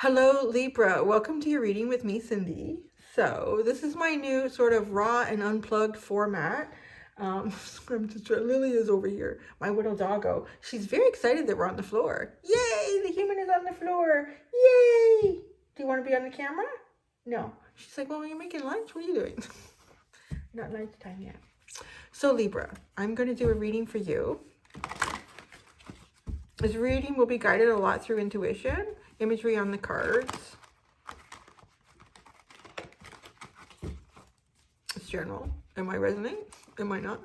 Hello, Libra. Welcome to your reading with me, Cindy. So this is my new sort of raw and unplugged format. Lily is over here, my little doggo. She's very excited that we're on the floor. Yay, the human is on the floor. Yay. Do you want to be on the camera? No. She's like, well, you're making lunch. What are you doing? Not lunchtime yet. So Libra, I'm going to do a reading for you. This reading will be guided a lot through intuition, imagery on the cards. It's general. Am I resonating? Am I not?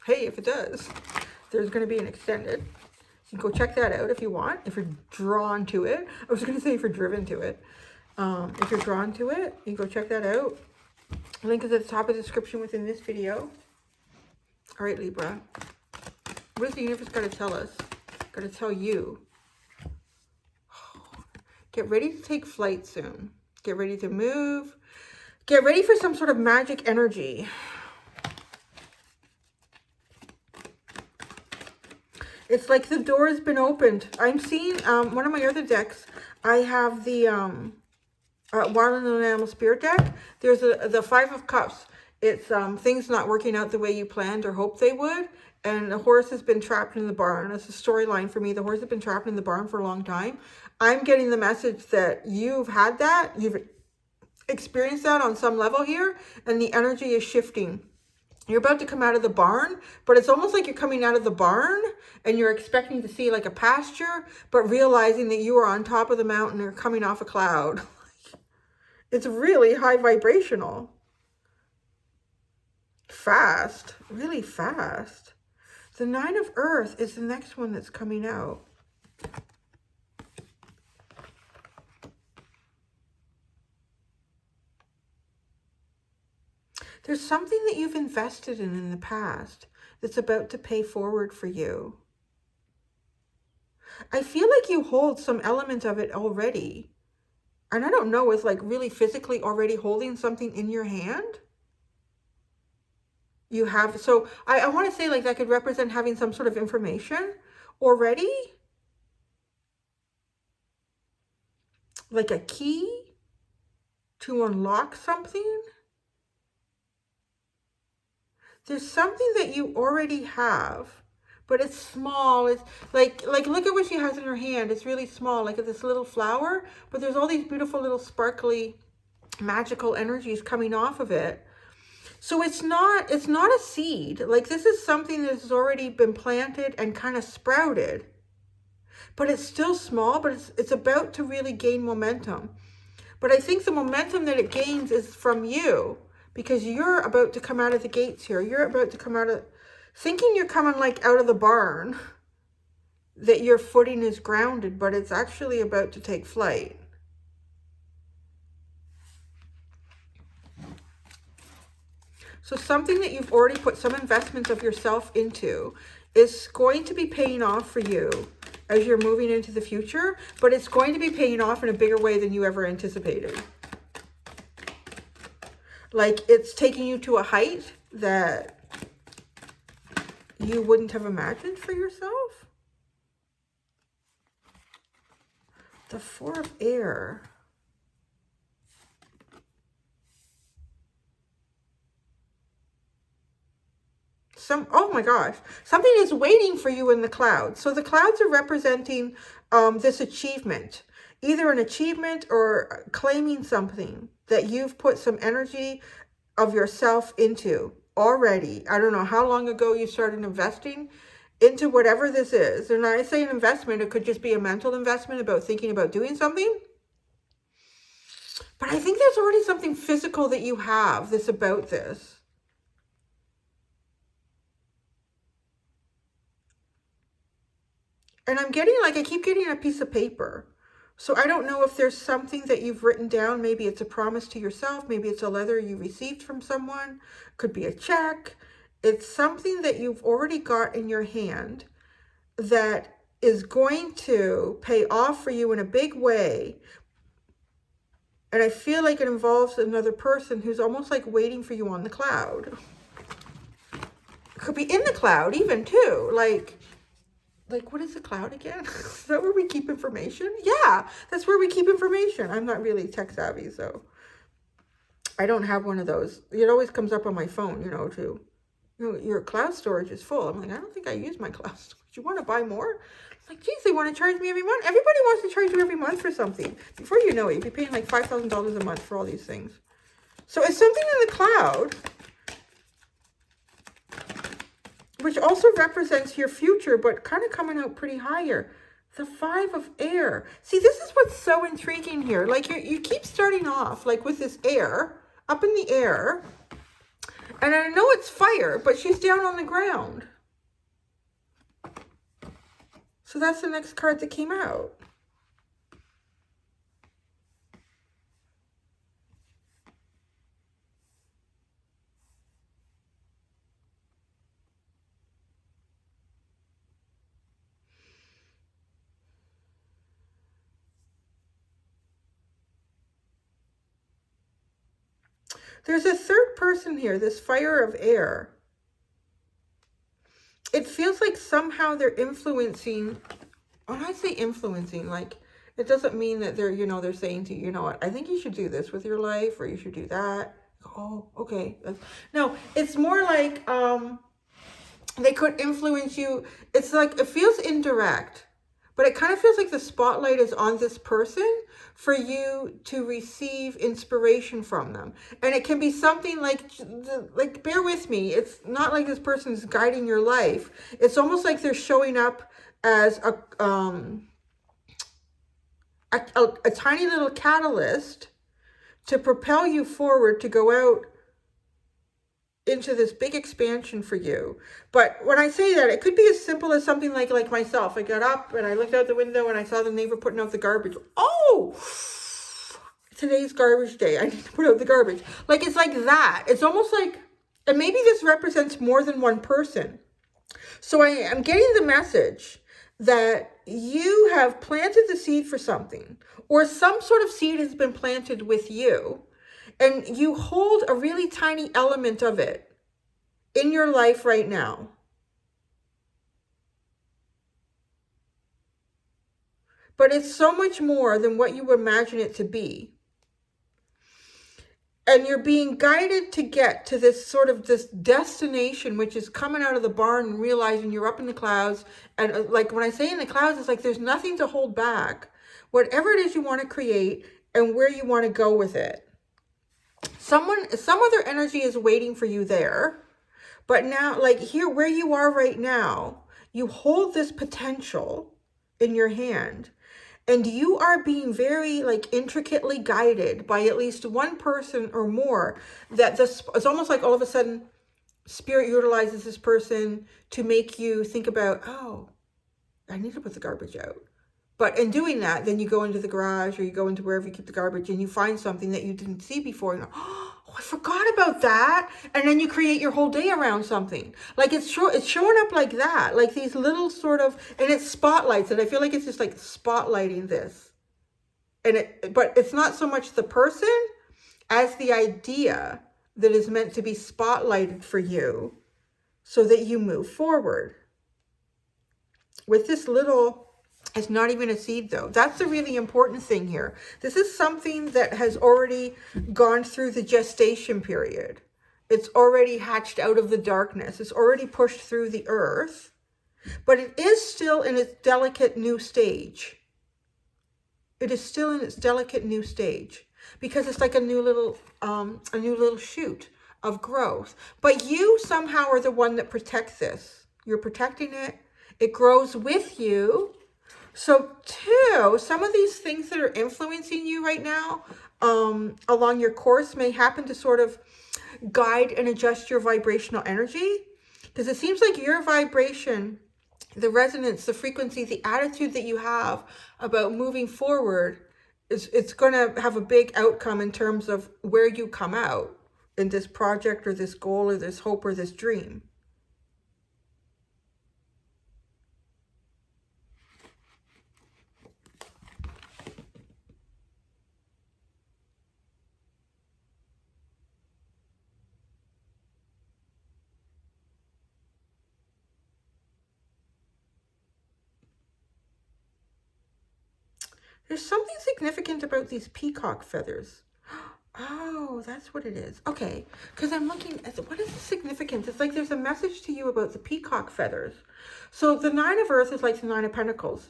Hey, if it does, there's going to be an extended. You can go check that out if you want, if you're drawn to it. I was going to say if you're driven to it. If you're drawn to it, you can go check that out. Link is at the top of the description within this video. All right, Libra. What does the universe got to tell us? Got to tell you. Get ready to take flight soon. Get ready to move. Get ready for some sort of magic energy. It's like the door has been opened. I'm seeing one of my other decks. I have the Wild and Animal Spirit deck. There's the Five of Cups. It's things not working out the way you planned or hoped they would. And the horse has been trapped in the barn. That's a storyline for me. The horse has been trapped in the barn for a long time. I'm getting the message that you've had that. You've experienced that on some level here. And the energy is shifting. You're about to come out of the barn. But it's almost like you're coming out of the barn. And you're expecting to see like a pasture. But realizing that you are on top of the mountain or coming off a cloud. It's really high vibrational. Fast. Really fast. The Nine of Earth is the next one that's coming out. There's something that you've invested in the past that's about to pay forward for you. I feel like you hold some element of it already. And I don't know, it's like really physically already holding something in your hand. You have, so I want to say like that could represent having some sort of information already. Like a key to unlock something. There's something that you already have, but it's small. It's like look at what she has in her hand. It's really small, like this little flower, but there's all these beautiful little sparkly magical energies coming off of it. So it's not a seed. Like this is something that has already been planted and kind of sprouted. But it's still small, but it's about to really gain momentum. But I think the momentum that it gains is from you, because you're about to come out of the gates here. You're about to come out of, thinking you're coming like out of the barn, that your footing is grounded, but it's actually about to take flight. So something that you've already put some investment of yourself into is going to be paying off for you as you're moving into the future, but it's going to be paying off in a bigger way than you ever anticipated. Like it's taking you to a height that you wouldn't have imagined for yourself. The Four of Air. Oh my gosh, something is waiting for you in the clouds. So the clouds are representing this achievement, either an achievement or claiming something that you've put some energy of yourself into already. I don't know how long ago you started investing into whatever this is. And I say an investment, it could just be a mental investment about thinking about doing something. But I think there's already something physical that you have that's about this. And I'm getting like, I keep getting a piece of paper. So I don't know if there's something that you've written down. Maybe it's a promise to yourself. Maybe it's a letter you received from someone. Could be a check. It's something that you've already got in your hand that is going to pay off for you in a big way. And I feel like it involves another person who's almost like waiting for you on the cloud. Could be in the cloud even too. Like like, what is a cloud again? Is that where we keep information? Yeah, that's where we keep information. I'm not really tech savvy, so I don't have one of those. It always comes up on my phone, too. Your cloud storage is full. I'm like, I don't think I use my cloud storage. You want to buy more? It's like, geez, they want to charge me every month. Everybody wants to charge you every month for something. Before you know it, you'll be paying like $5,000 a month for all these things. So it's something in the cloud, which also represents your future, but kind of coming out pretty higher. The 5 of air. See, this is what's so intriguing here. Like, you keep starting off, like, with this air, up in the air. And I know it's fire, but she's down on the ground. So that's the next card that came out. There's a third person here, this fire of air. It feels like somehow they're influencing. When I say influencing, like, it doesn't mean that they're, they're saying to you, you know what, I think you should do this with your life, or you should do that. Oh, okay. No, it's more like they could influence you. It's like, it feels indirect, but it kind of feels like the spotlight is on this person for you to receive inspiration from them. And it can be something like, bear with me. It's not like this person's guiding your life. It's almost like they're showing up as a tiny little catalyst to propel you forward to go out into this big expansion for you. But when I say that, it could be as simple as something like myself. I got up and I looked out the window and I saw the neighbor putting out the garbage. Oh, today's garbage day. I need to put out the garbage. Like, it's like that. It's almost like, and maybe this represents more than one person. So I am getting the message that you have planted the seed for something, or some sort of seed has been planted with you, and you hold a really tiny element of it in your life right now. But it's so much more than what you imagine it to be. And you're being guided to get to this destination, which is coming out of the barn and realizing you're up in the clouds. And like, when I say in the clouds, it's like there's nothing to hold back. Whatever it is you want to create and where you want to go with it. Some other energy is waiting for you there. But now, like here, where you are right now, you hold this potential in your hand. And you are being very intricately guided by at least one person or more. That it's almost like all of a sudden spirit utilizes this person to make you think about, oh, I need to put the garbage out. But in doing that, then you go into the garage or you go into wherever you keep the garbage and you find something that you didn't see before. And oh, I forgot about that. And then you create your whole day around something. Like it's showing up like that, like these little and it spotlights it. I feel like it's just like spotlighting this. But it's not so much the person as the idea that is meant to be spotlighted for you so that you move forward. With this little, it's not even a seed though. That's the really important thing here. This is something that has already gone through the gestation period. It's already hatched out of the darkness. It's already pushed through the earth, but it is still in its delicate new stage. It is still in its delicate new stage because it's like a new little shoot of growth. But you somehow are the one that protects this. You're protecting it. It grows with you. So too, some of these things that are influencing you right now along your course may happen to sort of guide and adjust your vibrational energy. Because it seems like your vibration, the resonance, the frequency, the attitude that you have about moving forward, it's going to have a big outcome in terms of where you come out in this project or this goal or this hope or this dream. There's something significant about these peacock feathers. Oh, that's what it is. Okay, because I'm looking at what is the significance? It's like there's a message to you about the peacock feathers. So the Nine of Earth is like the Nine of Pentacles.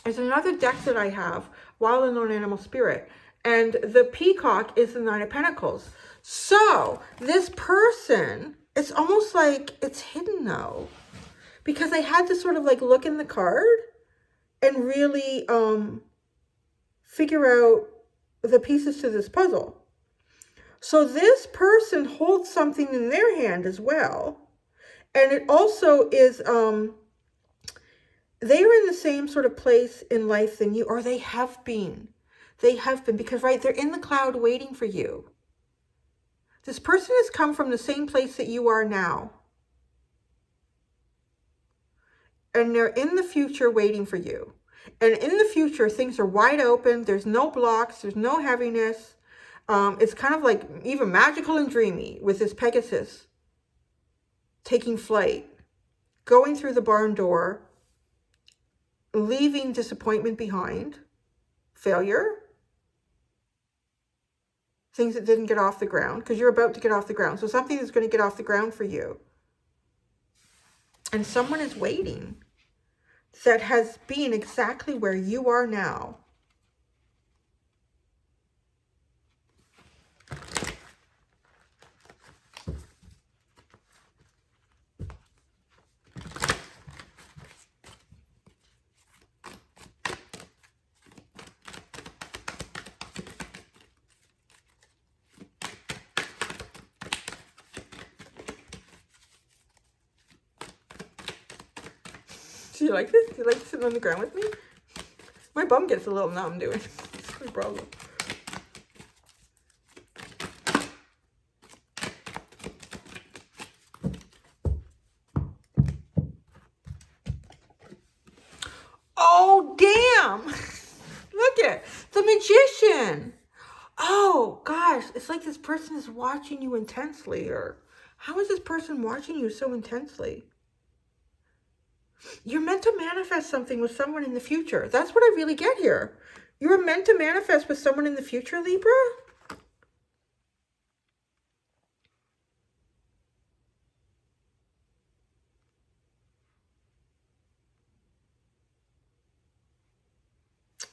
There's another deck that I have, Wild and Unknown Animal Spirit, and the peacock is the Nine of Pentacles. So this person, it's almost like it's hidden though, because I had to sort of like look in the card and really figure out the pieces to this puzzle. So this person holds something in their hand as well. And it also is, they are in the same sort of place in life than you, or they have been. They have been, because, right, they're in the cloud waiting for you. This person has come from the same place that you are now. And they're in the future waiting for you. And in the future, things are wide open. There's no blocks. There's no heaviness. It's kind of like even magical and dreamy with this Pegasus taking flight, going through the barn door, leaving disappointment behind, failure, things that didn't get off the ground, because you're about to get off the ground. So something is going to get off the ground for you. And someone is waiting that has been exactly where you are now. Do you like this? Do you like sitting on the ground with me? My bum gets a little numb doing it. It's no problem. Oh, damn! Look at the Magician. Oh, gosh. It's like this person is watching you intensely. Or how is this person watching you so intensely? You're meant to manifest something with someone in the future. That's what I really get here. You're meant to manifest with someone in the future, Libra.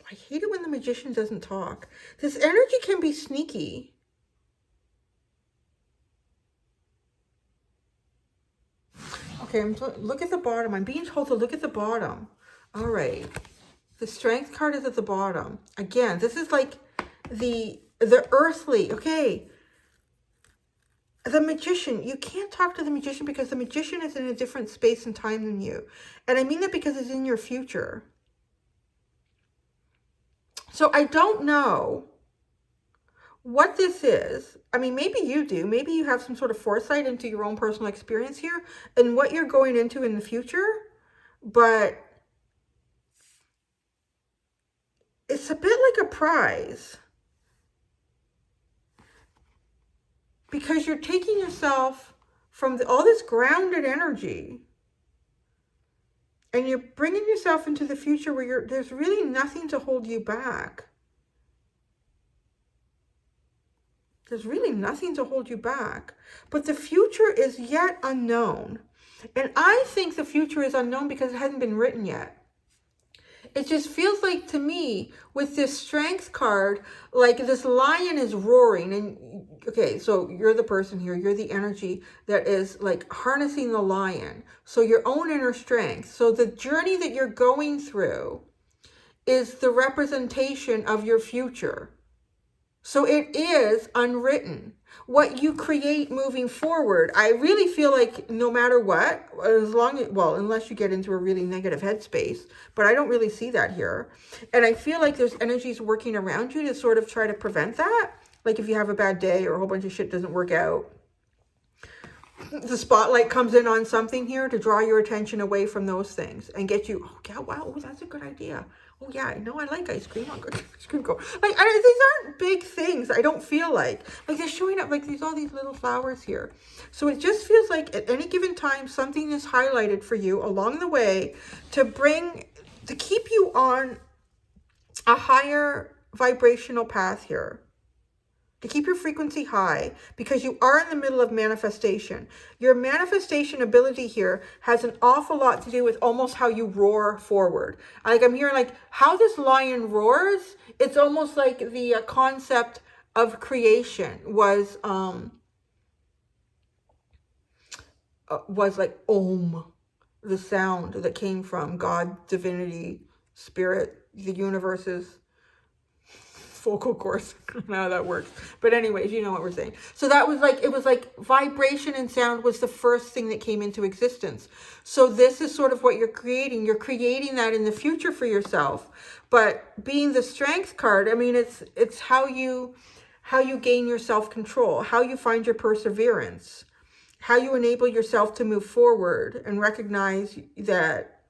I hate it when the Magician doesn't talk. This energy can be sneaky. Okay, look at the bottom. I'm being told to look at the bottom. All right. The Strength card is at the bottom. Again, this is like the earthly. Okay. The Magician. You can't talk to the Magician because the Magician is in a different space and time than you. And I mean that because it's in your future. So I don't know what this is. I mean, maybe you do. Maybe you have some sort of foresight into your own personal experience here and what you're going into in the future. But it's a bit like a prize. Because you're taking yourself from all this grounded energy and you're bringing yourself into the future where there's really nothing to hold you back. There's really nothing to hold you back. But the future is yet unknown. And I think the future is unknown because it hasn't been written yet. It just feels like to me, with this Strength card, like this lion is roaring. And okay, so you're the person here. You're the energy that is like harnessing the lion. So your own inner strength. So the journey that you're going through is the representation of your future. So it is unwritten. What you create moving forward, I really feel like no matter what, as long as, well, unless you get into a really negative headspace, but I don't really see that here. And I feel like there's energies working around you to sort of try to prevent that. Like if you have a bad day or a whole bunch of shit doesn't work out, the spotlight comes in on something here to draw your attention away from those things and get you, oh yeah, wow, oh, that's a good idea. Oh yeah, I know I like ice cream. I'll go get ice cream. Go. Like these aren't big things. I don't feel like they're showing up like there's all these little flowers here. So it just feels like at any given time something is highlighted for you along the way to keep you on a higher vibrational path here, to keep your frequency high, because you are in the middle of manifestation. Your manifestation ability here has an awful lot to do with almost how you roar forward. Like I'm hearing like how this lion roars. It's almost like the concept of creation was like Om, the sound that came from God, divinity, spirit, the universe's vocal cords. I don't know how that works, but anyways, you know what we're saying. So that was like, it was like vibration and sound was the first thing that came into existence. So this is sort of what you're creating. You're creating that in the future for yourself. But being the strength card, I mean, it's how you gain your self-control, how you find your perseverance, how you enable yourself to move forward and recognize that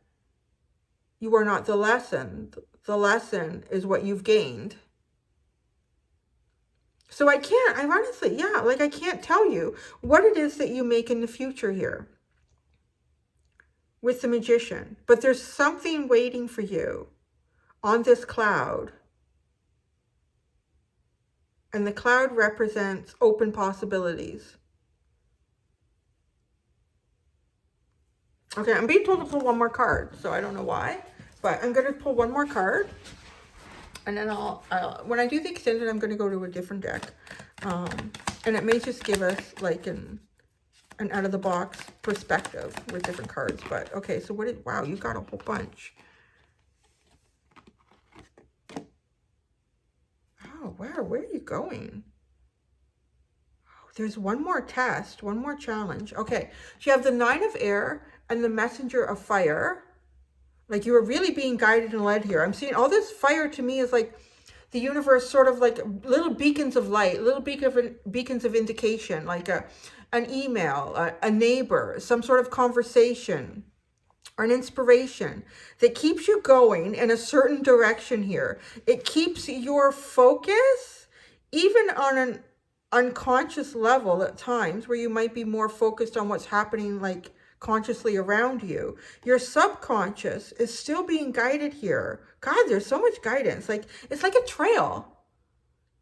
you are not the lesson. The lesson is what you've gained. So I can't, honestly, yeah, like I can't tell you what it is that you make in the future here with the Magician. But there's something waiting for you on this cloud. And the cloud represents open possibilities. Okay, I'm being told to pull one more card, so I don't know why. But I'm going to pull one more card. And then I'll when I do the extended, I'm going to go to a different deck. And it may just give us like an out-of-the-box perspective with different cards. But, okay, so what is... Wow, you got a whole bunch. Oh, wow, where are you going? Oh, there's one more test, one more challenge. Okay, so you have the Nine of Air and the Messenger of Fire. Like you are really being guided and led here. I'm seeing all this fire to me is like the universe sort of like little beacons of light, little beacons of indication, like an email, a neighbor, some sort of conversation or an inspiration that keeps you going in a certain direction here. It keeps your focus even on an unconscious level at times where you might be more focused on what's happening like consciously around you. Your subconscious is still being guided here. God, there's so much guidance. Like it's like a trail.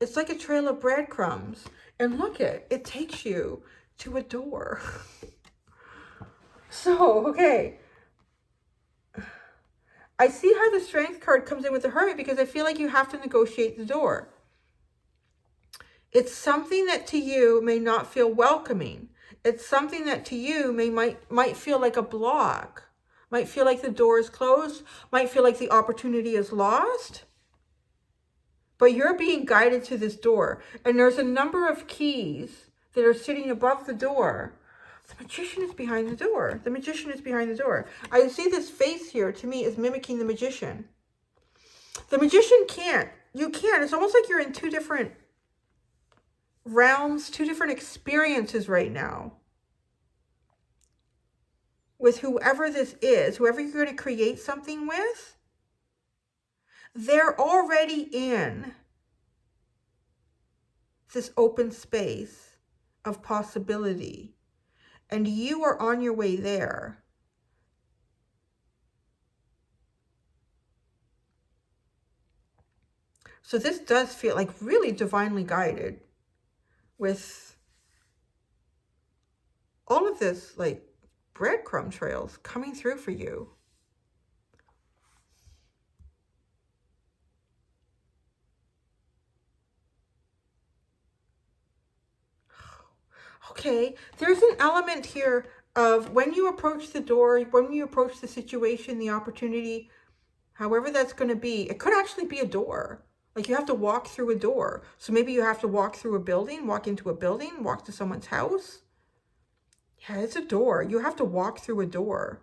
It's like a trail of breadcrumbs. And look it takes you to a door. So, okay. I see how the Strength card comes in with the Hermit because I feel like you have to negotiate the door. It's something that to you may not feel welcoming. It's something that to you might feel like a block, might feel like the door is closed, might feel like the opportunity is lost. But you're being guided to this door. And there's a number of keys that are sitting above the door. The Magician is behind the door. The Magician is behind the door. I see this face here to me is mimicking the Magician. The Magician can't. You can't. It's almost like you're in two different realms, two different experiences right now. With whoever this is, whoever you're going to create something with, they're already in this open space of possibility. And you are on your way there. So this does feel like really divinely guided with all of this like breadcrumb trails coming through for you. Okay, there's an element here of when you approach the door, when you approach the situation, the opportunity, however that's going to be, it could actually be a door. Like you have to walk through a door. So maybe you have to walk through a building, walk into a building, walk to someone's house. Yeah, it's a door. You have to walk through a door.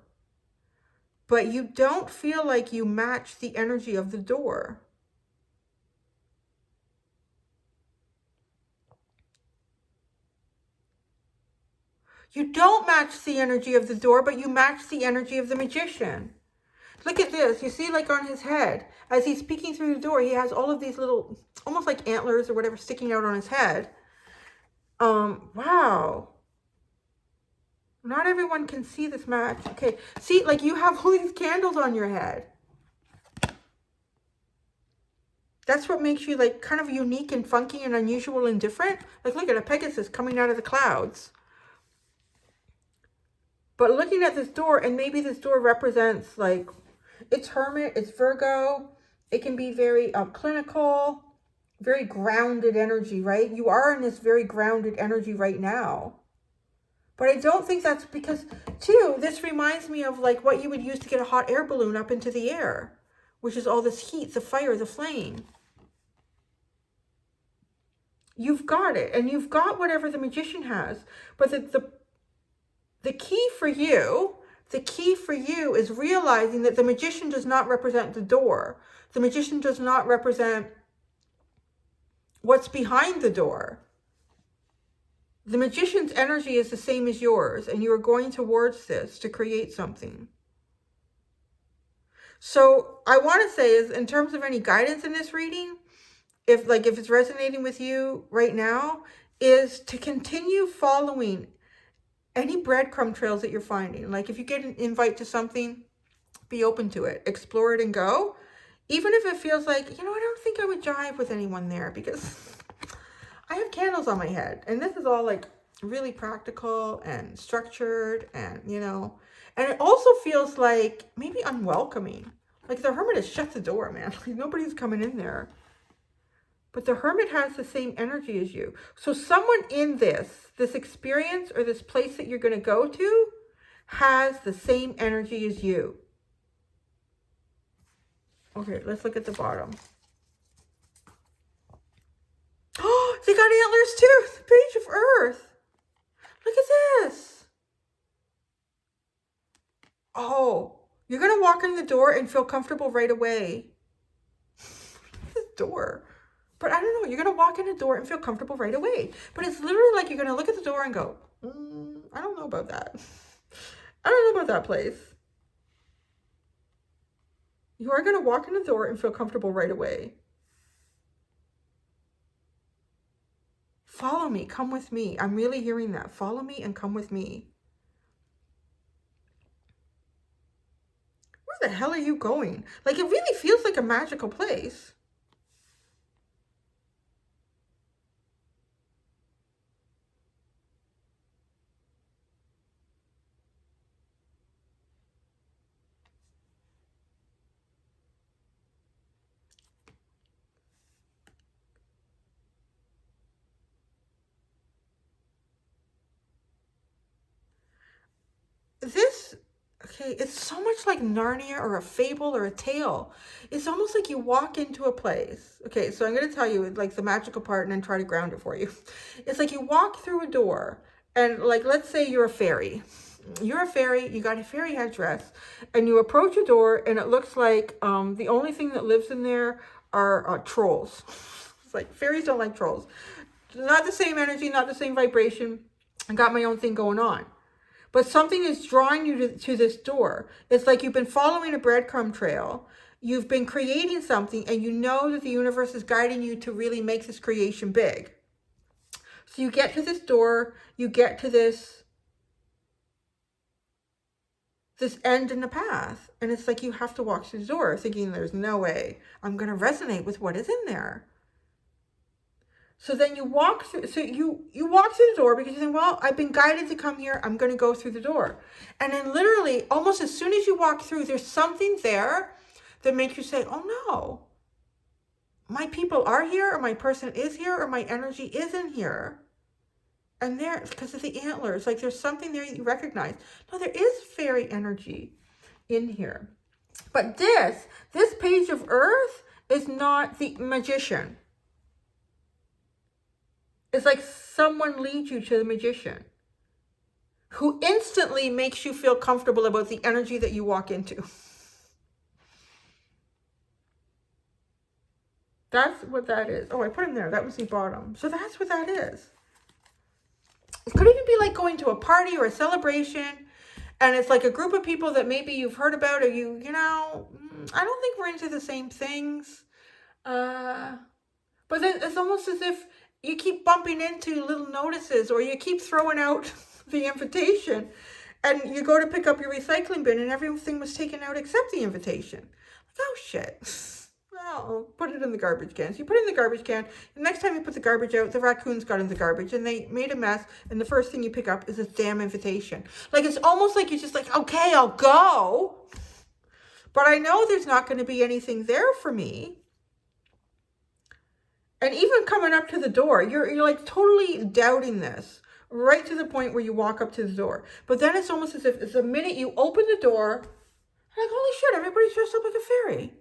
But you don't feel like you match the energy of the door. You don't match the energy of the door, but you match the energy of the Magician. Look at this. You see, like on his head, as he's peeking through the door, he has all of these little, almost like antlers or whatever, sticking out on his head. Wow. Not everyone can see this match. Okay, see, like you have all these candles on your head. That's what makes you like kind of unique and funky and unusual and different. Like look at a Pegasus coming out of the clouds. But looking at this door, and maybe this door represents like, it's Hermit, it's Virgo. It can be very clinical, very grounded energy, right? You are in this very grounded energy right now. But I don't think that's because, too, this reminds me of like what you would use to get a hot air balloon up into the air, which is all this heat, the fire, the flame. You've got it, and you've got whatever the Magician has. But the key for you, is realizing that the Magician does not represent the door. The Magician does not represent what's behind the door. The Magician's energy is the same as yours, and you are going towards this to create something. So I want to say is, in terms of any guidance in this reading, if it's resonating with you right now, is to continue following any breadcrumb trails that you're finding. Like if you get an invite to something, be open to it, explore it and go. Even if it feels like, I don't think I would jive with anyone there because I have candles on my head. And this is all like really practical and structured and, and it also feels like maybe unwelcoming. Like the Hermit has shut the door, man. Like nobody's coming in there. But the Hermit has the same energy as you. So someone in this experience or this place that you're going to go to has the same energy as you. Okay, let's look at the bottom. Oh, they got antlers too. The Page of Earth. Look at this. Oh, you're going to walk in the door and feel comfortable right away. This door. But I don't know, you're going to walk in the door and feel comfortable right away. But it's literally like you're going to look at the door and go, I don't know about that. I don't know about that place. You are going to walk in the door and feel comfortable right away. Follow me, come with me. I'm really hearing that. Follow me and come with me. Where the hell are you going? Like it really feels like a magical place. It's so much like Narnia or a fable or a tale. It's almost like you walk into a place. Okay, so I'm going to tell you like the magical part and then try to ground it for you. It's like you walk through a door and like, let's say you're a fairy. You're a fairy, you got a fairy headdress, and you approach a door and it looks like the only thing that lives in there are trolls. It's like fairies don't like trolls. Not the same energy, not the same vibration. I got my own thing going on. But something is drawing you to this door. It's like you've been following a breadcrumb trail. You've been creating something and you know that the universe is guiding you to really make this creation big. So you get to this door, you get to this end in the path. And it's like you have to walk through the door thinking there's no way I'm going to resonate with what is in there. So then you walk through, you walk through the door because you think, well, I've been guided to come here. I'm going to go through the door. And then literally, almost as soon as you walk through, there's something there that makes you say, oh no, my people are here, or my person is here, or my energy is in here. And there, because of the antlers, like there's something there you recognize. No, there is fairy energy in here. But this Page of Earth is not the Magician. It's like someone leads you to the Magician who instantly makes you feel comfortable about the energy that you walk into. That's what that is. Oh, I put him there. That was the bottom. So that's what that is. It could even be like going to a party or a celebration, and it's like a group of people that maybe you've heard about, or I don't think we're into the same things. But then it's almost as if you keep bumping into little notices, or you keep throwing out the invitation, and you go to pick up your recycling bin and everything was taken out except the invitation. Like, oh shit. oh, put it in the garbage can. So you put it in the garbage can. The next time you put the garbage out, the raccoons got in the garbage and they made a mess. And the first thing you pick up is this damn invitation. Like, it's almost like you're just like, okay, I'll go. But I know there's not going to be anything there for me. And even coming up to the door, you're like totally doubting this. Right to the point where you walk up to the door. But then it's almost as if it's the minute you open the door, like, holy shit, everybody's dressed up like a fairy.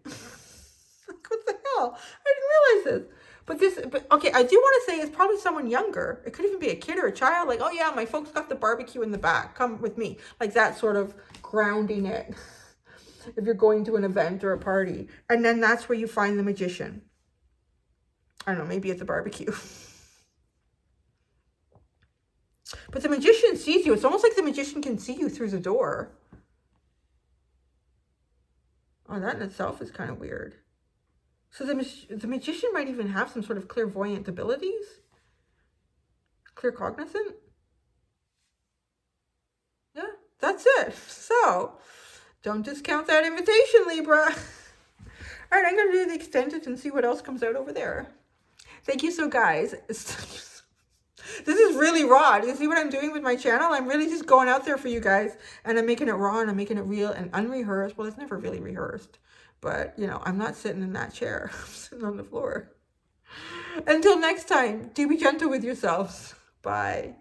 Like, what the hell? I didn't realize this. But okay, I do want to say it's probably someone younger. It could even be a kid or a child. Like, oh yeah, my folks got the barbecue in the back. Come with me. Like that sort of grounding it. If you're going to an event or a party. And then that's where you find the magician. I don't know, maybe at the barbecue. But the magician sees you. It's almost like the magician can see you through the door. Oh, that in itself is kind of weird. So the magician might even have some sort of clairvoyant abilities? Claircognizant? Yeah, that's it. So, don't discount that invitation, Libra. All right, I'm going to do the extended and see what else comes out over there. Thank you. So, guys, this is really raw. Do you see what I'm doing with my channel? I'm really just going out there for you guys, and I'm making it raw, and I'm making it real and unrehearsed. Well, it's never really rehearsed, but, you know, I'm not sitting in that chair. I'm sitting on the floor. Until next time, do be gentle with yourselves. Bye.